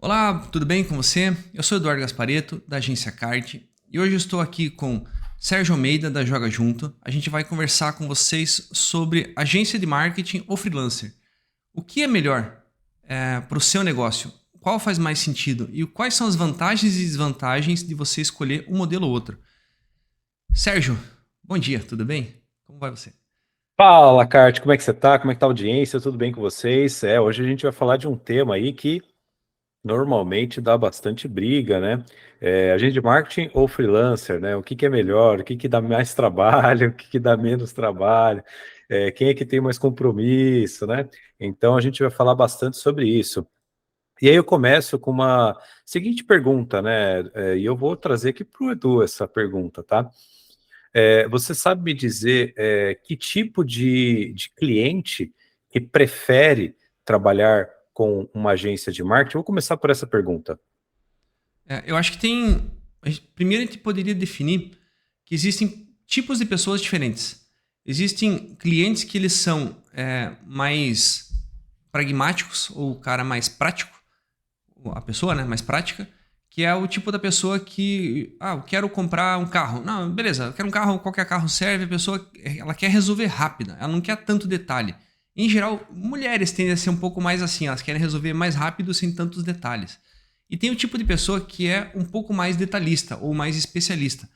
Olá, tudo bem com você? Eu sou Eduardo Gaspareto, da agência Card, e hoje eu estou aqui com Sérgio Almeida, da Joga Junto. A gente vai conversar com vocês sobre agência de marketing ou freelancer. O que é melhor para o seu negócio? Qual faz mais sentido? E quais são as vantagens e desvantagens de você escolher um modelo ou outro? Sérgio, bom dia, tudo bem? Como vai você? Fala, Cart, como é que você tá? Como é que tá a audiência? Tudo bem com vocês? Hoje a gente vai falar de um tema aí que normalmente dá bastante briga, né? Agente de marketing ou freelancer, né? O que que é melhor? O que que dá mais trabalho? O que que dá menos trabalho? Quem é que tem mais compromisso, né? Então a gente vai falar bastante sobre isso. E aí eu começo com uma seguinte pergunta, né? E eu vou trazer aqui para o Edu essa pergunta, tá? Você sabe me dizer que tipo de cliente que prefere trabalhar com uma agência de marketing? Eu vou começar por essa pergunta. Eu acho que tem. Primeiro, a gente poderia definir que existem tipos de pessoas diferentes. Existem clientes que eles são mais pragmáticos, ou o cara mais prático, ou a pessoa, né, mais prática, que é o tipo da pessoa que, eu quero comprar um carro. Não, beleza, eu quero um carro, qualquer carro serve, a pessoa, ela quer resolver rápida, ela não quer tanto detalhe. Em geral, mulheres tendem a ser um pouco mais assim, elas querem resolver mais rápido sem tantos detalhes. E tem o tipo de pessoa que é um pouco mais detalhista ou mais especialista.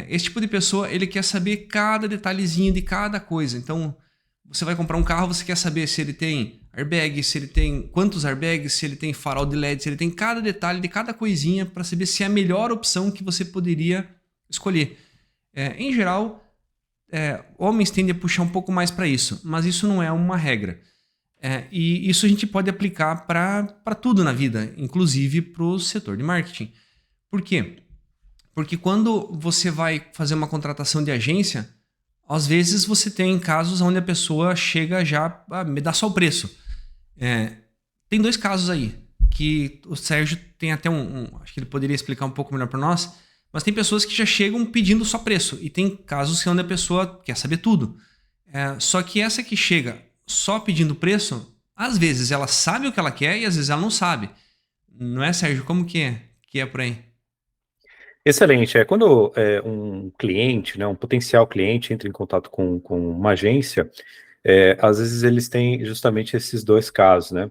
Esse tipo de pessoa, ele quer saber cada detalhezinho de cada coisa. Então, você vai comprar um carro, você quer saber se ele tem airbag, se ele tem quantos airbags, se ele tem farol de LED, se ele tem cada detalhe de cada coisinha para saber se é a melhor opção que você poderia escolher. Em geral, homens tendem a puxar um pouco mais para isso, mas isso não é uma regra. E isso a gente pode aplicar para tudo na vida, inclusive para o setor de marketing. Por quê? Porque quando você vai fazer uma contratação de agência, às vezes você tem casos onde a pessoa chega já a me dar só o preço. É, Tem dois casos aí que o Sérgio tem até acho que ele poderia explicar um pouco melhor para nós, mas tem pessoas que já chegam pedindo só preço e tem casos onde a pessoa quer saber tudo. Só que essa que chega só pedindo preço, às vezes ela sabe o que ela quer e às vezes ela não sabe. Não é, Sérgio? Como que é por aí? Excelente. Quando um cliente, né, um potencial cliente entra em contato com uma agência, às vezes eles têm justamente esses dois casos, né?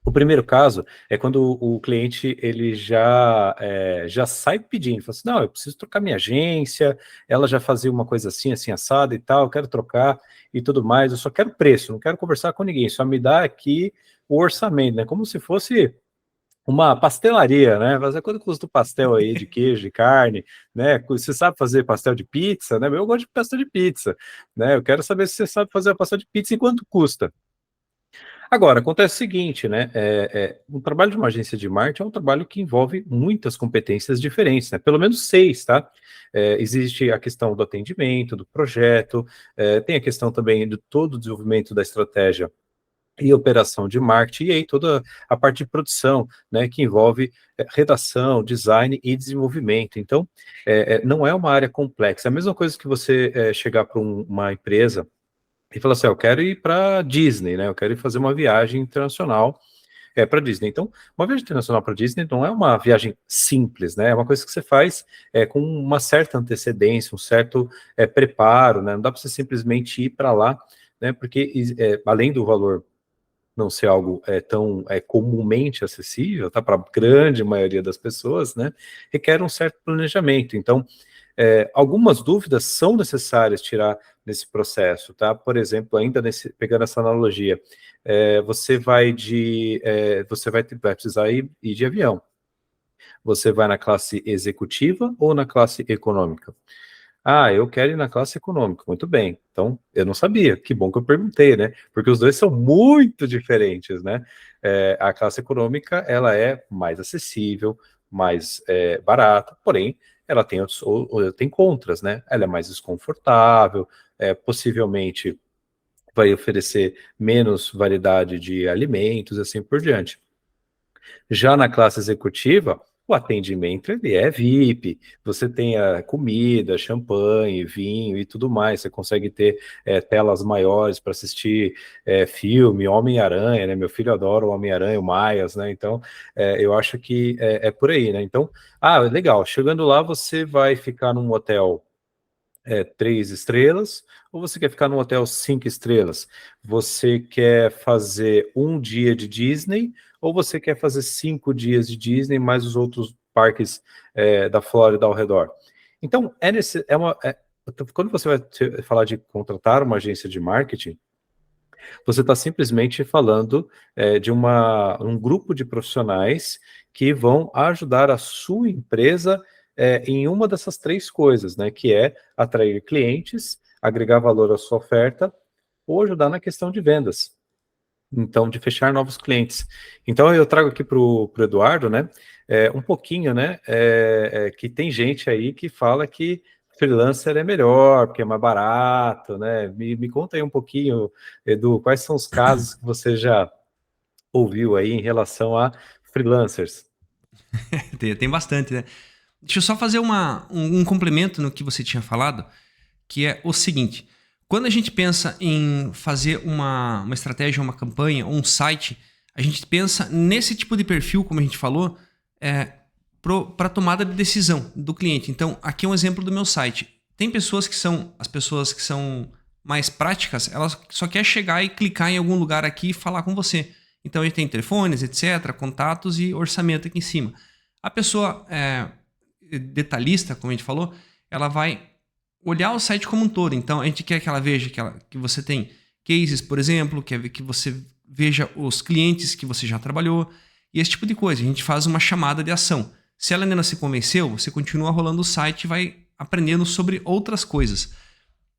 O primeiro caso é quando o cliente ele já sai pedindo, fala assim, não, eu preciso trocar minha agência, ela já fazia uma coisa assim, assim, assada e tal, eu quero trocar e tudo mais, eu só quero preço, não quero conversar com ninguém, só me dá aqui o orçamento, né? Como se fosse uma pastelaria, né? Mas quanto custa o pastel aí de queijo, de carne, né? Você sabe fazer pastel de pizza, né? Eu gosto de pastel de pizza, né? Eu quero saber se você sabe fazer a pastel de pizza e quanto custa. Agora, acontece o seguinte, né? O trabalho de uma agência de marketing é um trabalho que envolve muitas competências diferentes, né? Pelo menos seis, tá? Existe a questão do atendimento, do projeto, tem a questão também de todo o desenvolvimento da estratégia e operação de marketing, e aí toda a parte de produção, né, que envolve redação, design e desenvolvimento. Então, não é uma área complexa. É a mesma coisa que você chegar para uma empresa e falar assim, eu quero ir para Disney, né, eu quero ir fazer uma viagem internacional para Disney. Então, uma viagem internacional para Disney não é uma viagem simples, né, é uma coisa que você faz com uma certa antecedência, um certo preparo, né, não dá para você simplesmente ir para lá, né, porque além do valor não ser algo tão comumente acessível, tá, para a grande maioria das pessoas, né, requer um certo planejamento. Então, algumas dúvidas são necessárias tirar nesse processo, tá? Por exemplo, ainda pegando essa analogia, vai precisar ir de avião. Você vai na classe executiva ou na classe econômica? Ah, eu quero ir na classe econômica. Muito bem. Então, eu não sabia. Que bom que eu perguntei, né? Porque os dois são muito diferentes, né? A classe econômica, ela é mais acessível, mais barata, porém, ela tem tem contras, né? Ela é mais desconfortável, possivelmente vai oferecer menos variedade de alimentos, assim por diante. Já na classe executiva, O atendimento, ele é VIP, você tem a comida, champanhe, vinho e tudo mais, você consegue ter telas maiores para assistir filme, Homem-Aranha, né? Meu filho adora o Homem-Aranha, o Miles, né? Então, eu acho que é por aí, né? Então, legal, chegando lá, você vai ficar num hotel 3 estrelas, ou você quer ficar num hotel 5 estrelas? Você quer fazer um dia de Disney, ou você quer fazer 5 dias de Disney, mais os outros parques da Flórida ao redor? Então, quando você vai falar de contratar uma agência de marketing, você está simplesmente falando de um grupo de profissionais que vão ajudar a sua empresa em uma dessas 3 coisas, né? Que é atrair clientes, agregar valor à sua oferta ou ajudar na questão de vendas. Então, de fechar novos clientes. Então, eu trago aqui para o Eduardo, né, um pouquinho, né, que tem gente aí que fala que freelancer é melhor, porque é mais barato, né? Me conta aí um pouquinho, Edu, quais são os casos que você já ouviu aí em relação a freelancers? Tem bastante, né? Deixa eu só fazer um complemento no que você tinha falado, que é o seguinte: quando a gente pensa em fazer uma estratégia, uma campanha, um site, a gente pensa nesse tipo de perfil, como a gente falou, para tomada de decisão do cliente. Então, aqui é um exemplo do meu site. Tem pessoas que são, as pessoas que são mais práticas, elas só querem chegar e clicar em algum lugar aqui e falar com você. Então, a gente tem telefones, etc., contatos e orçamento aqui em cima. A pessoa detalhista, como a gente falou, ela vai olhar o site como um todo. Então, a gente quer que ela veja que você tem cases, por exemplo, quer que você veja os clientes que você já trabalhou e esse tipo de coisa. A gente faz uma chamada de ação. Se ela ainda não se convenceu, você continua rolando o site e vai aprendendo sobre outras coisas.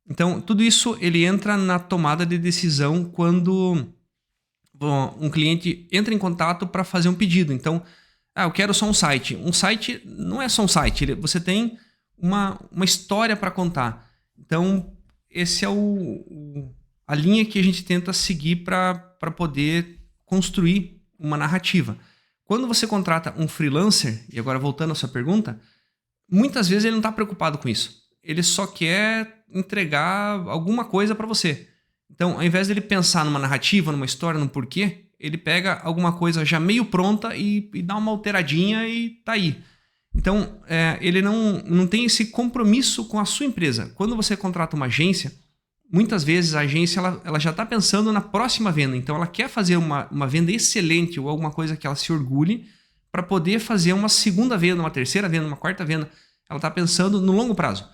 Então, tudo isso ele entra na tomada de decisão quando um cliente entra em contato para fazer um pedido. Então, eu quero só um site. Um site não é só um site, você tem uma história para contar. Então, esse é a linha que a gente tenta seguir para poder construir uma narrativa. Quando você contrata um freelancer, e agora voltando à sua pergunta, muitas vezes ele não está preocupado com isso. Ele só quer entregar alguma coisa para você. Então, ao invés dele pensar numa narrativa, numa história, num porquê, ele pega alguma coisa já meio pronta e dá uma alteradinha e tá aí. Então, ele não tem esse compromisso com a sua empresa. Quando você contrata uma agência, muitas vezes a agência ela já está pensando na próxima venda. Então, ela quer fazer uma venda excelente ou alguma coisa que ela se orgulhe para poder fazer uma segunda venda, uma terceira venda, uma quarta venda. Ela está pensando no longo prazo.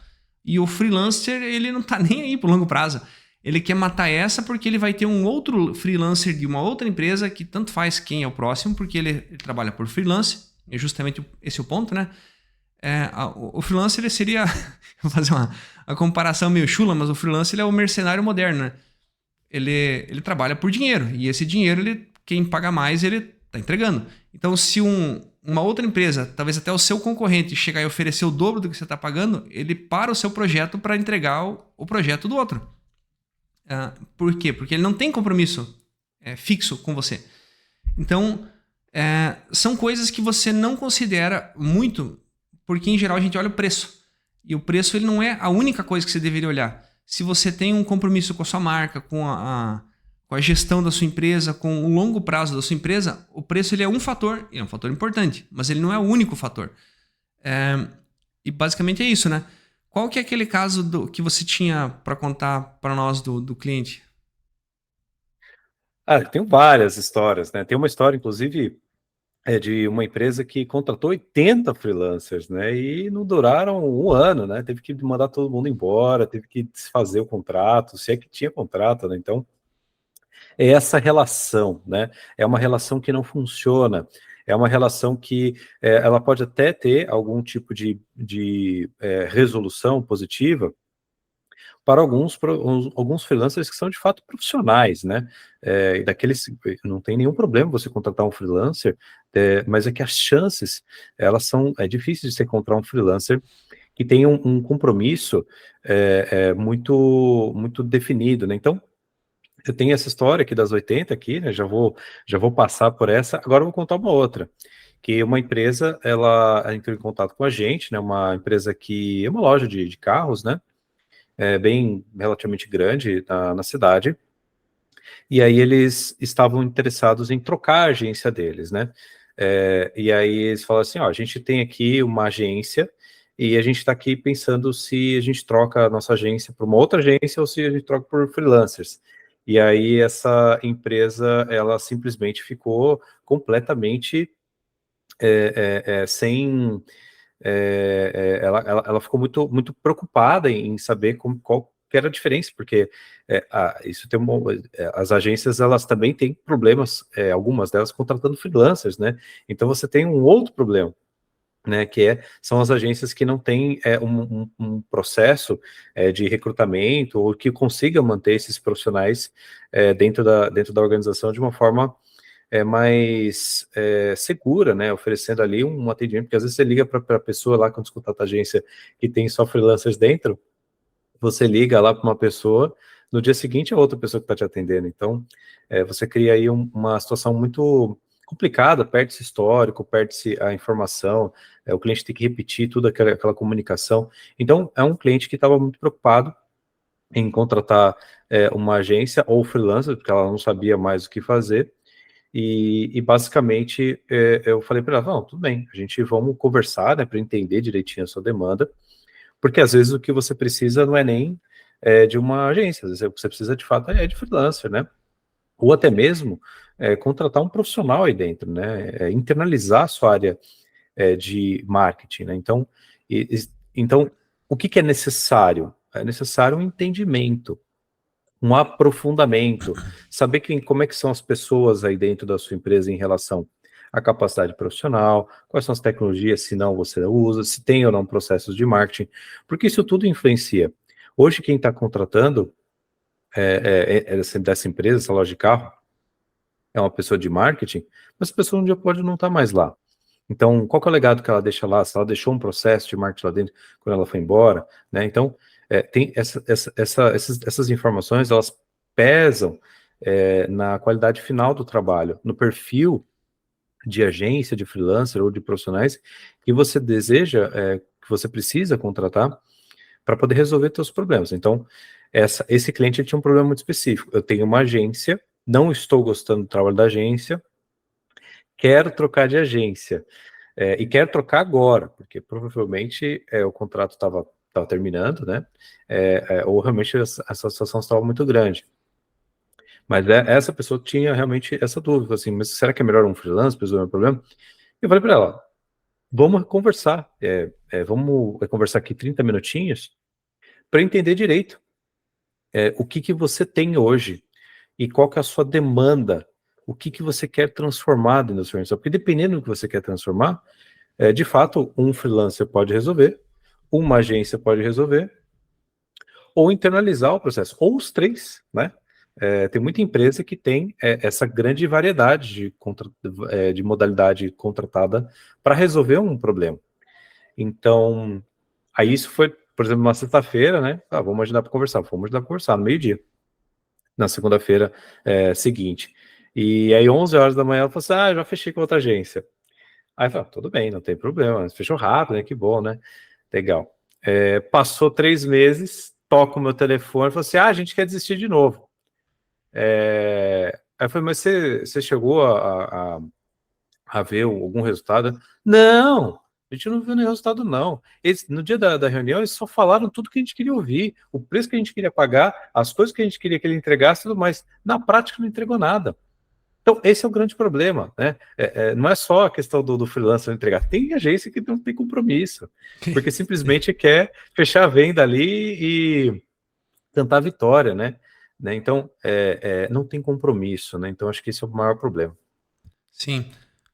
E o freelancer, ele não está nem aí para o longo prazo. Ele quer matar essa porque ele vai ter um outro freelancer de uma outra empresa que tanto faz quem é o próximo, porque ele trabalha por freelance. É justamente esse o ponto, né? O freelancer ele seria... Vou fazer uma comparação meio chula, mas o freelancer ele é o mercenário moderno, né? Ele trabalha por dinheiro. E esse dinheiro, quem paga mais, ele está entregando. Então, se uma outra empresa, talvez até o seu concorrente, chegar e oferecer o dobro do que você está pagando, ele para o seu projeto para entregar o projeto do outro. Por quê? Porque ele não tem compromisso fixo com você. Então, são coisas que você não considera muito, porque em geral a gente olha o preço. E o preço ele não é a única coisa que você deveria olhar. Se você tem um compromisso com a sua marca, com a gestão da sua empresa, com o longo prazo da sua empresa, o preço ele é um fator, e é um fator importante, mas ele não é o único fator. E basicamente é isso, né? Qual que é aquele caso que você tinha para contar para nós do cliente? Tem várias histórias, né? Tem uma história, inclusive, de uma empresa que contratou 80 freelancers, né? E não duraram um ano, né? Teve que mandar todo mundo embora, teve que desfazer o contrato, se é que tinha contrato, né? Então, é essa relação, né? É uma relação que não funciona. É uma relação que ela pode até ter algum tipo de resolução positiva para alguns freelancers que são de fato profissionais, né? E daqueles não tem nenhum problema você contratar um freelancer, mas é que as chances elas são difíceis de você encontrar um freelancer que tenha um compromisso muito definido, né? Então eu tenho essa história aqui das 80 aqui, né? Já vou passar por essa. Agora eu vou contar uma outra, que uma empresa, ela entrou em contato com a gente, né, uma empresa que é uma loja de carros, né, bem relativamente grande na cidade, e aí eles estavam interessados em trocar a agência deles, né, e aí eles falaram assim, ó, a gente tem aqui uma agência, e a gente está aqui pensando se a gente troca a nossa agência para uma outra agência ou se a gente troca por freelancers. E aí essa empresa, ela simplesmente ficou completamente sem... ela ficou muito preocupada em saber qual que era a diferença, porque isso tem as agências, elas também têm problemas, algumas delas contratando freelancers, né? Então você tem um outro problema, né, são as agências que não têm um processo de recrutamento ou que consiga manter esses profissionais dentro da organização de uma forma mais segura, né, oferecendo ali um atendimento, porque às vezes você liga para a pessoa lá, quando você contrata a agência que tem só freelancers dentro, você liga lá para uma pessoa, no dia seguinte é outra pessoa que está te atendendo. Então, você cria aí uma situação muito complicada, perde-se histórico, perde-se a informação, o cliente tem que repetir tudo aquela comunicação. Então, é um cliente que estava muito preocupado em contratar uma agência ou freelancer, porque ela não sabia mais o que fazer, e basicamente eu falei para ela, não, tudo bem, a gente vamos conversar, né, para entender direitinho a sua demanda, porque às vezes o que você precisa não é nem de uma agência, às vezes o que você precisa de fato é de freelancer, né? Ou até mesmo contratar um profissional aí dentro, né? Internalizar a sua área de marketing, né? Então, então o que é necessário? É necessário um entendimento, um aprofundamento, saber como é que são as pessoas aí dentro da sua empresa em relação à capacidade profissional, quais são as tecnologias, se não você usa, se tem ou não processos de marketing, porque isso tudo influencia. Hoje quem está contratando dessa empresa, essa loja de carro, é uma pessoa de marketing, mas essa pessoa um dia pode não estar mais lá. Então, qual que é o legado que ela deixa lá? Se ela deixou um processo de marketing lá dentro quando ela foi embora, né? Então, tem essas informações, elas pesam na qualidade final do trabalho, no perfil de agência, de freelancer ou de profissionais que você deseja, que você precisa contratar para poder resolver seus problemas. Então, esse cliente ele tinha um problema muito específico. Eu tenho uma agência, não estou gostando do trabalho da agência, quero trocar de agência. E quero trocar agora, porque provavelmente o contrato estava terminando, né? Ou realmente essa situação estava muito grande. Mas essa pessoa tinha realmente essa dúvida, assim, mas será que é melhor um freelance para resolver o problema? Eu falei para ela, vamos conversar, vamos conversar aqui 30 minutinhos para entender direito o que você tem hoje e qual que é a sua demanda, o que você quer transformar dentro da sua organização, porque dependendo do que você quer transformar, de fato, um freelancer pode resolver, uma agência pode resolver, ou internalizar o processo, ou os três, né? Tem muita empresa que tem essa grande variedade de modalidade contratada para resolver um problema. Então, aí isso foi, por exemplo, uma sexta-feira, né? Vamos agendar para conversar, vamos agendar para conversar no meio-dia, na segunda-feira seguinte. E aí, 11 horas da manhã, ela falou assim, já fechei com outra agência. Aí eu falei, tudo bem, não tem problema, fechou rápido, né? Que bom, né? Legal. Passou 3 meses, toca o meu telefone e falou assim, a gente quer desistir de novo. Aí eu falei, mas você chegou a ver algum resultado? Não, a gente não viu nenhum resultado, não. No dia da reunião, eles só falaram tudo que a gente queria ouvir, o preço que a gente queria pagar, as coisas que a gente queria que ele entregasse, tudo mais. Na prática, não entregou nada. Então, esse é o grande problema, né? Não é só a questão do freelancer entregar, tem agência que não tem compromisso, porque simplesmente quer fechar a venda ali e tentar a vitória, né? Então, não tem compromisso, né? Então, acho que esse é o maior problema. Sim.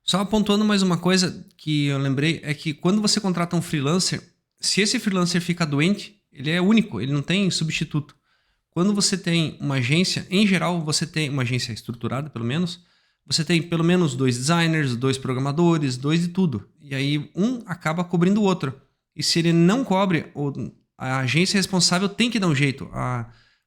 Só apontando mais uma coisa que eu lembrei, é que quando você contrata um freelancer, se esse freelancer fica doente, ele é único, ele não tem substituto. Quando você tem uma agência, em geral, você tem uma agência estruturada, pelo menos, você tem pelo menos 2 designers, 2 programadores, 2 de tudo. E aí um acaba cobrindo o outro. E se ele não cobre, a agência responsável tem que dar um jeito.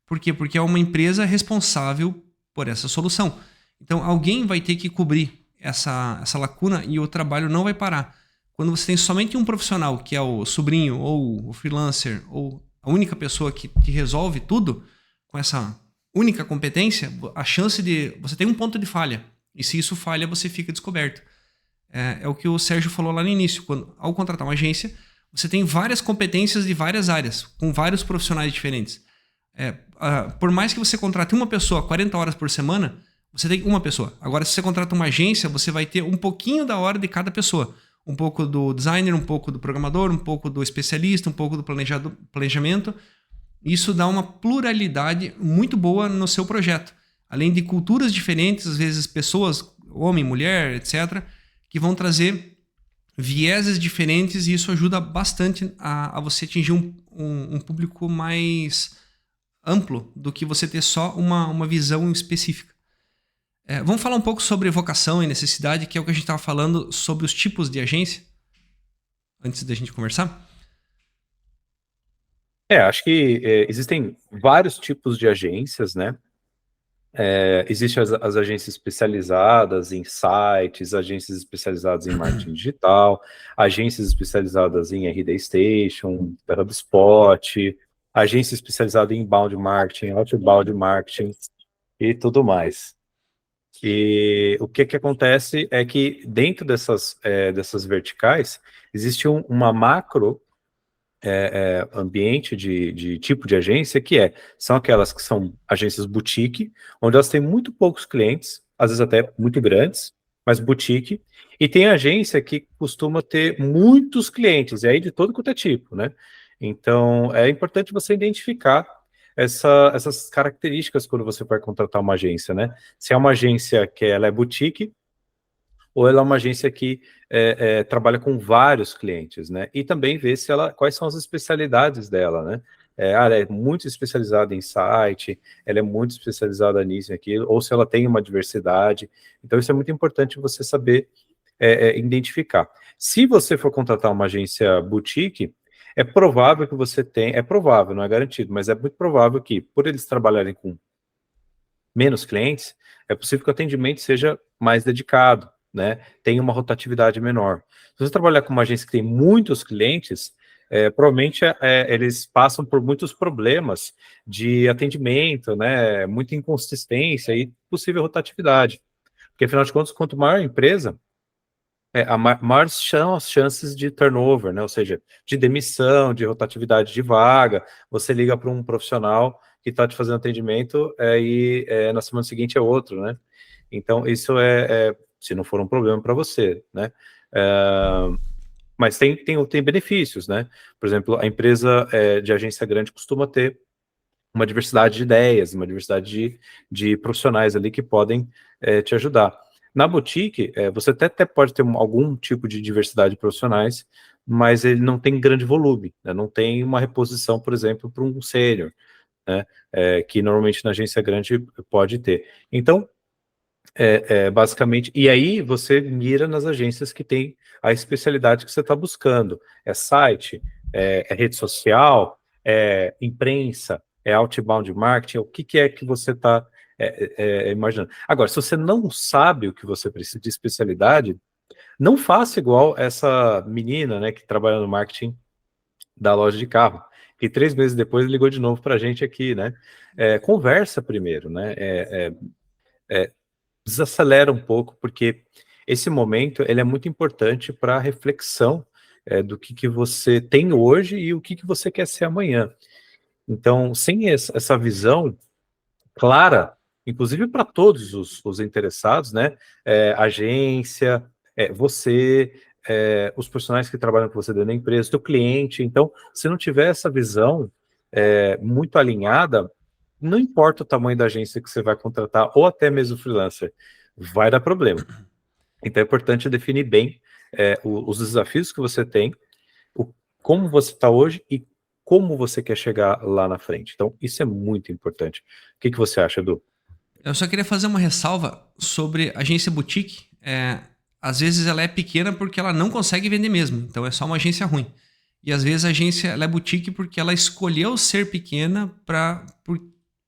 Por quê? Porque é uma empresa responsável por essa solução. Então alguém vai ter que cobrir essa lacuna e o trabalho não vai parar. Quando você tem somente um profissional, que é o sobrinho, ou o freelancer, ou a única pessoa que resolve tudo, com essa única competência, a chance de... Você tem um ponto de falha. E se isso falha, você fica descoberto. É o que o Sérgio falou lá no início. Ao contratar uma agência, você tem várias competências de várias áreas, com vários profissionais diferentes. Por mais que você contrate uma pessoa 40 horas por semana, você tem uma pessoa. Agora, se você contrata uma agência, você vai ter um pouquinho da hora de cada pessoa. Um pouco do designer, um pouco do programador, um pouco do especialista, um pouco do planejamento. Isso dá uma pluralidade muito boa no seu projeto. Além de culturas diferentes, às vezes pessoas, homem, mulher, etc., que vão trazer vieses diferentes, e isso ajuda bastante a você atingir um público mais amplo do que você ter só uma visão específica. Vamos falar um pouco sobre vocação e necessidade, que é o que a gente estava falando sobre os tipos de agência, antes da gente conversar? Acho que existem vários tipos de agências, né? Existem as agências especializadas em sites, agências especializadas em marketing digital, agências especializadas em RD Station, HubSpot, agência especializada em inbound marketing, outbound marketing e tudo mais. E o que acontece é que dentro dessas verticais existe uma macro ambiente de tipo de agência, são aquelas que são agências boutique, onde elas têm muito poucos clientes, às vezes até muito grandes, mas boutique, e tem agência que costuma ter muitos clientes, e aí de todo quanto é tipo, né? Então, é importante você identificar essas características quando você vai contratar uma agência, né? Se é uma agência que ela é boutique, ou ela é uma agência que trabalha com vários clientes, né? E também ver quais são as especialidades dela, né? Ela é muito especializada em site, ela é muito especializada nisso e aquilo, ou se ela tem uma diversidade. Então, isso é muito importante você saber identificar. Se você for contratar uma agência boutique, é provável que você tenha, é provável, não é garantido, mas é muito provável que, por eles trabalharem com menos clientes, é possível que o atendimento seja mais dedicado, né? Tem uma rotatividade menor. Se você trabalhar com uma agência que tem muitos clientes, provavelmente eles passam por muitos problemas de atendimento, né? Muita inconsistência e possível rotatividade. Porque, afinal de contas, quanto maior a empresa, maiores são as chances de turnover, né? Ou seja, de demissão, de rotatividade de vaga. Você liga para um profissional que está te fazendo atendimento e na semana seguinte é outro, né? Então, isso se não for um problema para você, né? Mas tem benefícios, né? Por exemplo, a empresa de agência grande costuma ter uma diversidade de ideias, uma diversidade de profissionais ali que podem te ajudar. Na boutique, você até pode ter algum tipo de diversidade de profissionais, mas ele não tem grande volume, né? Não tem uma reposição, por exemplo, para um sênior, né? Que normalmente na agência grande pode ter. Então, basicamente, e aí você mira nas agências que tem a especialidade que você está buscando. É site, é rede social, é imprensa, é outbound marketing, o que é que você está imaginando. Agora, se você não sabe o que você precisa de especialidade, não faça igual essa menina, né, que trabalha no marketing da loja de carro, que 3 meses depois ligou de novo para a gente aqui, né? Conversa primeiro, né? Desacelera um pouco, porque esse momento ele é muito importante para a reflexão do que você tem hoje e o que você quer ser amanhã. Então, sem essa visão clara, inclusive para todos os interessados, né? Agência, você, os profissionais que trabalham com você dentro da empresa, teu cliente. Então, se não tiver essa visão muito alinhada, não importa o tamanho da agência que você vai contratar, ou até mesmo freelancer, vai dar problema. Então é importante definir bem os desafios que você tem, como você está hoje e como você quer chegar lá na frente. Então isso é muito importante. O que você acha, Edu? Eu só queria fazer uma ressalva sobre agência boutique. Às vezes ela é pequena porque ela não consegue vender mesmo, então é só uma agência ruim. E às vezes a agência ela é boutique porque ela escolheu ser pequena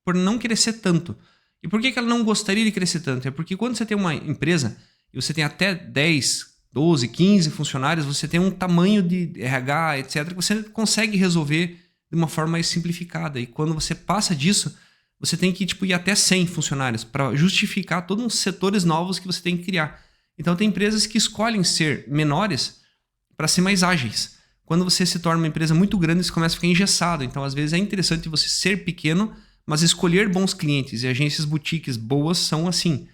por não crescer tanto. E por que ela não gostaria de crescer tanto? É porque quando você tem uma empresa e você tem até 10, 12, 15 funcionários, você tem um tamanho de RH, etc., que você consegue resolver de uma forma mais simplificada. E quando você passa disso, você tem que ir até 100 funcionários para justificar todos os setores novos que você tem que criar. Então, tem empresas que escolhem ser menores para ser mais ágeis. Quando você se torna uma empresa muito grande, você começa a ficar engessado. Então, às vezes, é interessante você ser pequeno, mas escolher bons clientes. E agências boutiques boas são assim.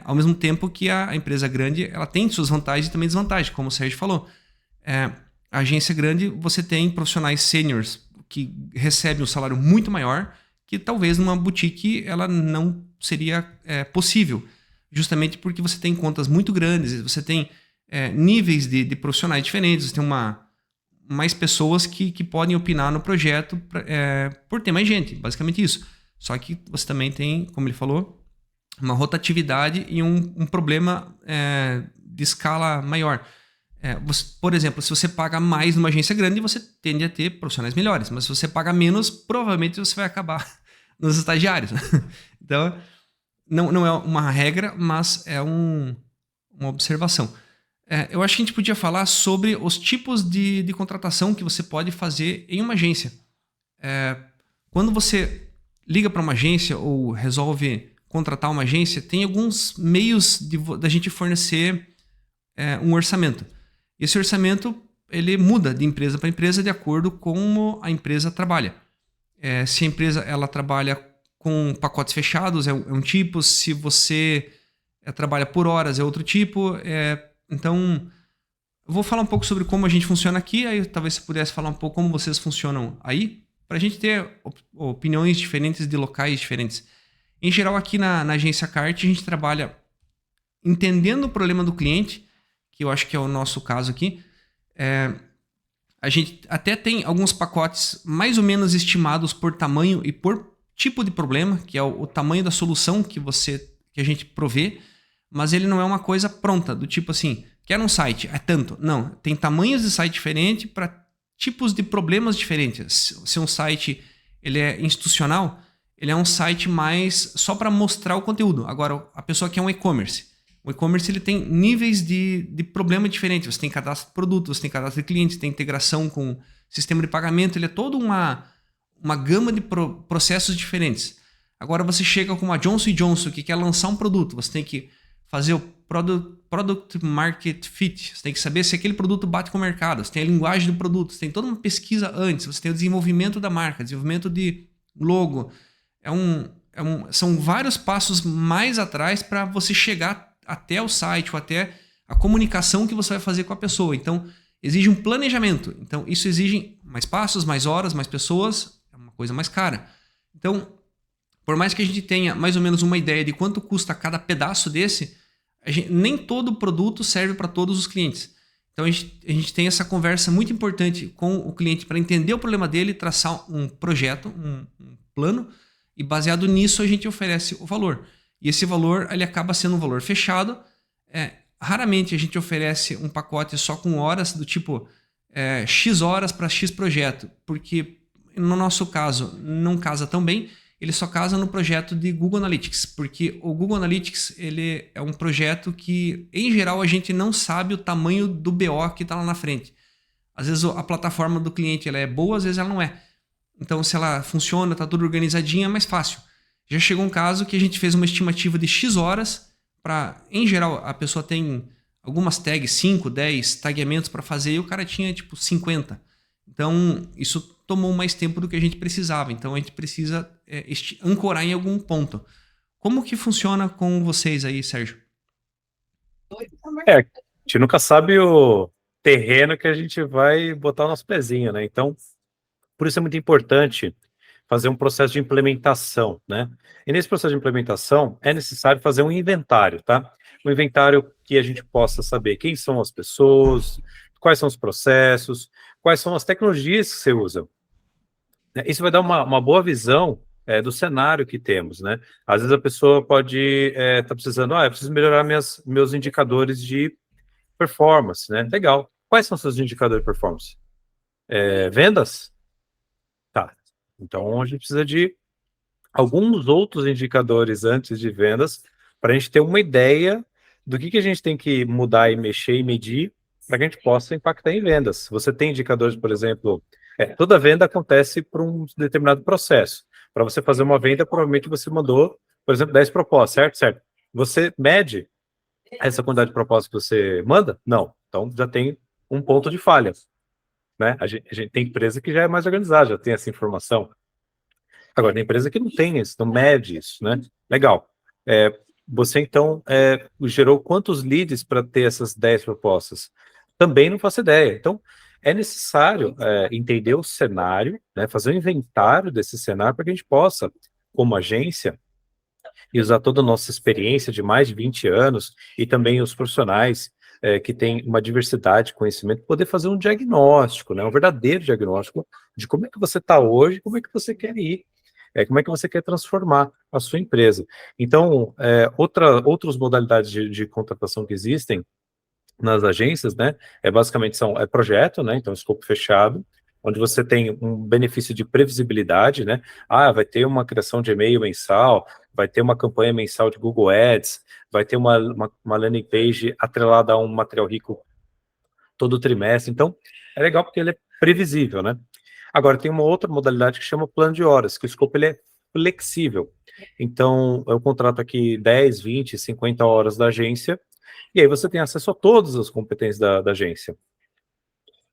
Ao mesmo tempo que a empresa grande ela tem suas vantagens e também desvantagens, como o Sérgio falou. A agência grande, você tem profissionais sêniors que recebem um salário muito maior, que talvez numa boutique ela não seria possível. Justamente porque você tem contas muito grandes, você tem níveis de profissionais diferentes, você tem mais pessoas que podem opinar no projeto por ter mais gente, basicamente isso. Só que você também tem, como ele falou, uma rotatividade e um problema de escala maior. Por exemplo, se você paga mais numa agência grande, você tende a ter profissionais melhores, mas se você paga menos, provavelmente você vai acabar nos estagiários. Então, não é uma regra, mas é uma observação. Eu acho que a gente podia falar sobre os tipos de contratação que você pode fazer em uma agência. Quando você liga para uma agência ou resolve contratar uma agência, tem alguns meios da gente fornecer um orçamento. Esse orçamento ele muda de empresa para empresa de acordo com como a empresa trabalha. Se a empresa ela trabalha com pacotes fechados, é um tipo. Se você trabalha por horas, é outro tipo. Então, eu vou falar um pouco sobre como a gente funciona aqui, aí talvez você pudesse falar um pouco como vocês funcionam aí, para a gente ter opiniões diferentes de locais diferentes. Em geral, aqui na agência CART, a gente trabalha entendendo o problema do cliente, que eu acho que é o nosso caso aqui. A gente até tem alguns pacotes mais ou menos estimados por tamanho e por tipo de problema, que é o tamanho da solução que a gente provê, mas ele não é uma coisa pronta, do tipo assim, quer um site, é tanto. Não, tem tamanhos de site diferentes para tipos de problemas diferentes. Se um site ele é institucional, ele é um site mais só para mostrar o conteúdo. Agora, a pessoa quer um e-commerce. O e-commerce ele tem níveis de problema diferentes. Você tem cadastro de produto, você tem cadastro de clientes, tem integração com sistema de pagamento. Ele é toda uma gama de processos diferentes. Agora você chega com uma Johnson Johnson que quer lançar um produto. Você tem que fazer o Product Market Fit. Você tem que saber se aquele produto bate com o mercado. Você tem a linguagem do produto. Você tem toda uma pesquisa antes. Você tem o desenvolvimento da marca, desenvolvimento de logo. São vários passos mais atrás para você chegar até o site ou até a comunicação que você vai fazer com a pessoa. Então, exige um planejamento. Então, isso exige mais passos, mais horas, mais pessoas. É uma coisa mais cara. Então, por mais que a gente tenha mais ou menos uma ideia de quanto custa cada pedaço desse, nem todo produto serve para todos os clientes. Então, a gente tem essa conversa muito importante com o cliente para entender o problema dele, traçar um projeto, um plano, e baseado nisso a gente oferece o valor. E esse valor ele acaba sendo um valor fechado. Raramente a gente oferece um pacote só com horas, do tipo X horas para X projeto, porque no nosso caso não casa tão bem. Ele só casa no projeto de Google Analytics, porque o Google Analytics ele é um projeto que, em geral, a gente não sabe o tamanho do BO que está lá na frente. Às vezes a plataforma do cliente ela é boa, às vezes ela não é. Então, se ela funciona, está tudo organizadinho, é mais fácil. Já chegou um caso que a gente fez uma estimativa de X horas para, em geral, a pessoa tem algumas tags, 5, 10 tagueamentos para fazer e o cara tinha tipo 50. Então, isso tomou mais tempo do que a gente precisava. Então, a gente precisa ancorar em algum ponto. Como que funciona com vocês aí, Sérgio? A gente nunca sabe o terreno que a gente vai botar o nosso pezinho, né? Então, por isso é muito importante fazer um processo de implementação, né? E nesse processo de implementação é necessário fazer um inventário, tá? Um inventário que a gente possa saber quem são as pessoas, quais são os processos, quais são as tecnologias que você usa. Isso vai dar uma boa visão do cenário que temos, né? Às vezes a pessoa pode estar precisando, eu preciso melhorar meus indicadores de performance, né? Legal. Quais são os seus indicadores de performance? Vendas? Tá. Então, a gente precisa de alguns outros indicadores antes de vendas para a gente ter uma ideia do que a gente tem que mudar e mexer e medir para que a gente possa impactar em vendas. Você tem indicadores, por exemplo, toda venda acontece por um determinado processo. Para você fazer uma venda, provavelmente você mandou, por exemplo, 10 propostas, certo? Certo. Você mede essa quantidade de propostas que você manda? Não. Então já tem um ponto de falha, né? A gente tem empresa que já é mais organizada, já tem essa informação. Agora, tem empresa que não tem isso, não mede isso, né? Legal. Você, então, gerou quantos leads para ter essas 10 propostas? Também não faço ideia. Então, é necessário entender o cenário, né? Fazer um inventário desse cenário para que a gente possa, como agência, e usar toda a nossa experiência de mais de 20 anos e também os profissionais que têm uma diversidade de conhecimento, poder fazer um diagnóstico, né, um verdadeiro diagnóstico de como é que você está hoje, como é que você quer ir, como é que você quer transformar a sua empresa. Então, outras modalidades de contratação que existem nas agências, né, basicamente projeto, né, então escopo fechado, onde você tem um benefício de previsibilidade, né, vai ter uma criação de e-mail mensal, vai ter uma campanha mensal de Google Ads, vai ter uma landing page atrelada a um material rico todo trimestre, então é legal porque ele é previsível, né. Agora, tem uma outra modalidade que chama plano de horas, que o escopo ele é flexível, então eu contrato aqui 10, 20, 50 horas da agência, e aí você tem acesso a todas as competências da agência.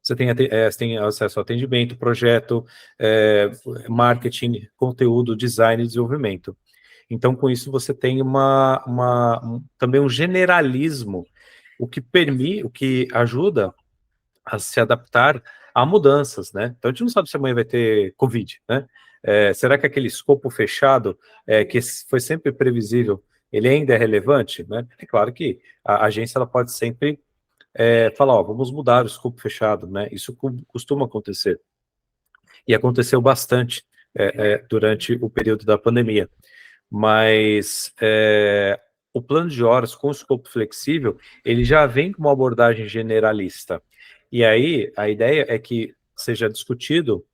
Você tem acesso ao atendimento, projeto, marketing, conteúdo, design e desenvolvimento. Então, com isso, você tem também um generalismo, o que ajuda a se adaptar a mudanças, né? Então, a gente não sabe se amanhã vai ter Covid, né? Será que aquele escopo fechado, que foi sempre previsível, ele ainda é relevante, né? É claro que a agência ela pode sempre falar, vamos mudar o escopo fechado, né? Isso costuma acontecer. E aconteceu bastante durante o período da pandemia. Mas o plano de horas com o escopo flexível, ele já vem com uma abordagem generalista. E aí, a ideia é que seja discutido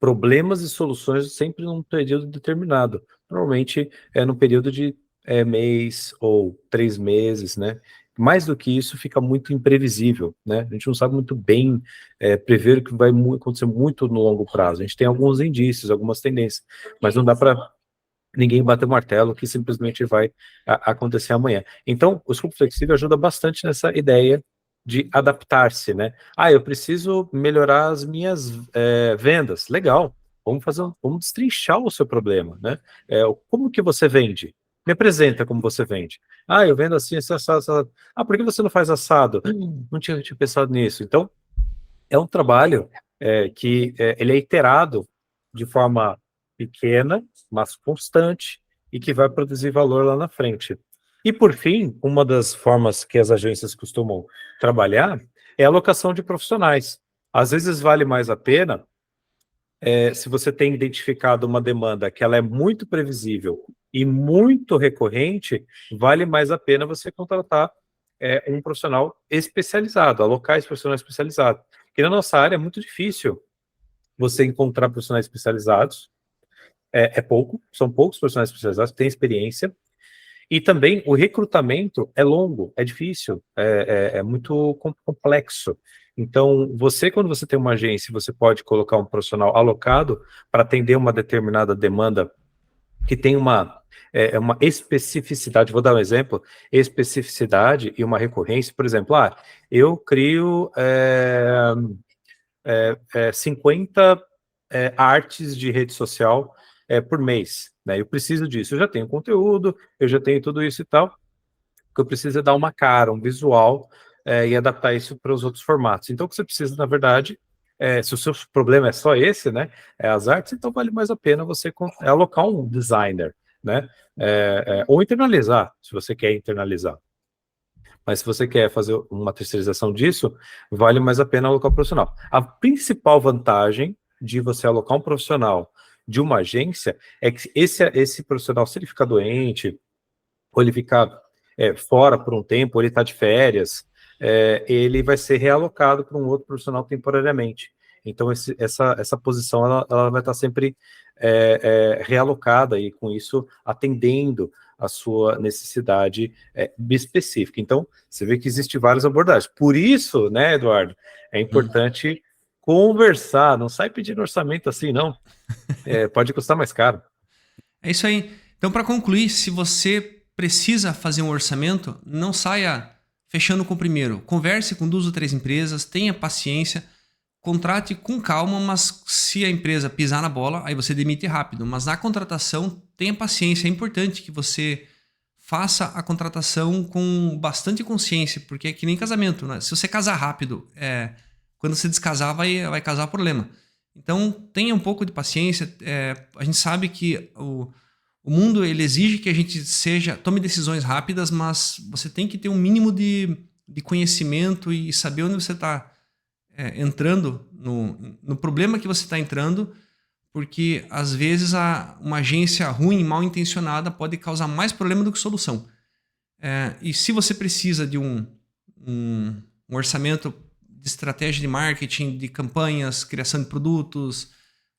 problemas e soluções sempre num período determinado. Normalmente no período de mês ou 3 meses, né? Mais do que isso, fica muito imprevisível, né? A gente não sabe muito bem prever o que vai acontecer muito no longo prazo. A gente tem alguns indícios, algumas tendências, mas não dá para ninguém bater o martelo que simplesmente vai acontecer amanhã. Então, o escopo flexível ajuda bastante nessa ideia de adaptar-se, né? Eu preciso melhorar as minhas vendas. Legal, vamos destrinchar o seu problema, né? Como que você vende? Me apresenta como você vende. Eu vendo assim, assado, assado. Por que você não faz assado? Não tinha pensado nisso. Então, é um trabalho que ele é iterado de forma pequena, mas constante, e que vai produzir valor lá na frente. E, por fim, uma das formas que as agências costumam trabalhar é a alocação de profissionais. Às vezes vale mais a pena, se você tem identificado uma demanda que ela é muito previsível e muito recorrente, vale mais a pena você contratar um profissional especializado, alocar esse profissional especializado. Porque na nossa área é muito difícil você encontrar profissionais especializados, são poucos profissionais especializados que têm experiência, e também o recrutamento é longo, é difícil, é muito complexo. Então, quando você tem uma agência, você pode colocar um profissional alocado para atender uma determinada demanda que tem uma especificidade. Vou dar um exemplo: especificidade e uma recorrência. Por exemplo, eu crio 50 artes de rede social por mês, né? Eu preciso disso, eu já tenho conteúdo, eu já tenho tudo isso e tal, o que eu preciso é dar uma cara, um visual, e adaptar isso para os outros formatos. Então, o que você precisa, na verdade, se o seu problema é só esse, né, as artes, então vale mais a pena você alocar um designer, né, ou internalizar, se você quer internalizar. Mas se você quer fazer uma terceirização disso, vale mais a pena alocar um profissional. A principal vantagem de você alocar um profissional de uma agência é que esse profissional, se ele ficar doente, ou ele ficar fora por um tempo, ou ele está de férias, ele vai ser realocado para um outro profissional temporariamente. Então, essa posição ela vai estar sempre realocada e, com isso, atendendo a sua necessidade específica. Então, você vê que existe várias abordagens. Por isso, né, Eduardo, é importante conversar, não sai pedindo orçamento assim, não. Pode custar mais caro. É isso aí. Então, para concluir, se você precisa fazer um orçamento, não saia fechando com o primeiro. Converse com 2 ou 3 empresas, tenha paciência, contrate com calma, mas se a empresa pisar na bola, aí você demite rápido. Mas na contratação, tenha paciência. É importante que você faça a contratação com bastante consciência, porque é que nem casamento, né? Se você casar rápido, quando você descasar, vai casar problema. Então, tenha um pouco de paciência. A gente sabe que o mundo ele exige que a gente tome decisões rápidas, mas você tem que ter um mínimo de conhecimento e saber onde você está entrando, no problema que você está entrando, porque às vezes uma agência ruim, mal intencionada, pode causar mais problema do que solução. E se você precisa de um orçamento de estratégia de marketing, de campanhas, criação de produtos,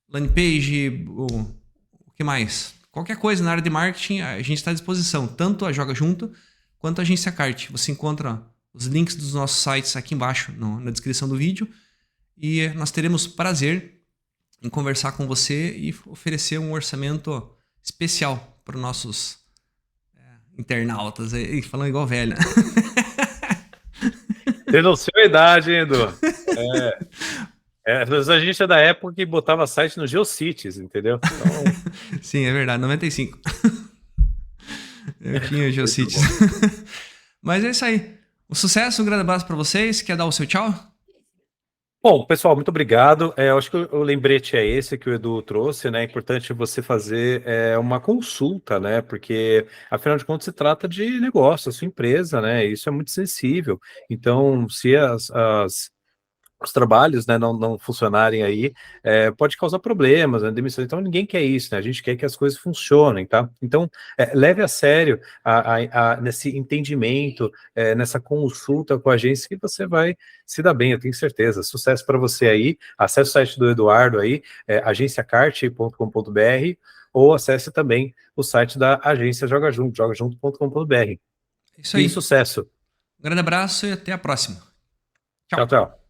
landing page, o que mais? Qualquer coisa na área de marketing, a gente está à disposição, tanto a Joga Junto quanto a Agência Cart. Você encontra os links dos nossos sites aqui embaixo na descrição do vídeo e nós teremos prazer em conversar com você e oferecer um orçamento especial para os nossos internautas, falando igual velho. Denunciou a idade, hein, Edu? A gente é da época que botava site no GeoCities, entendeu? Então... Sim, é verdade, 95. Eu tinha o GeoCities. Mas é isso aí. Um sucesso, um grande abraço para vocês. Quer dar o seu tchau? Bom, pessoal, muito obrigado. Eu acho que o lembrete é esse que o Edu trouxe, né? É importante você fazer uma consulta, né? Porque, afinal de contas, se trata de negócio, a sua empresa, né? Isso é muito sensível. Então, se os trabalhos, né, não funcionarem aí, pode causar problemas, né, demissão. Então ninguém quer isso, né? A gente quer que as coisas funcionem, tá? Então leve a sério nesse entendimento, nessa consulta com a agência que você vai se dar bem, eu tenho certeza. Sucesso para você aí. Acesse o site do Eduardo aí, agenciacart.com.br, ou acesse também o site da agência Joga Junto, jogajunto.com.br. Isso aí. E sucesso. Um grande abraço e até a próxima. Tchau, tchau.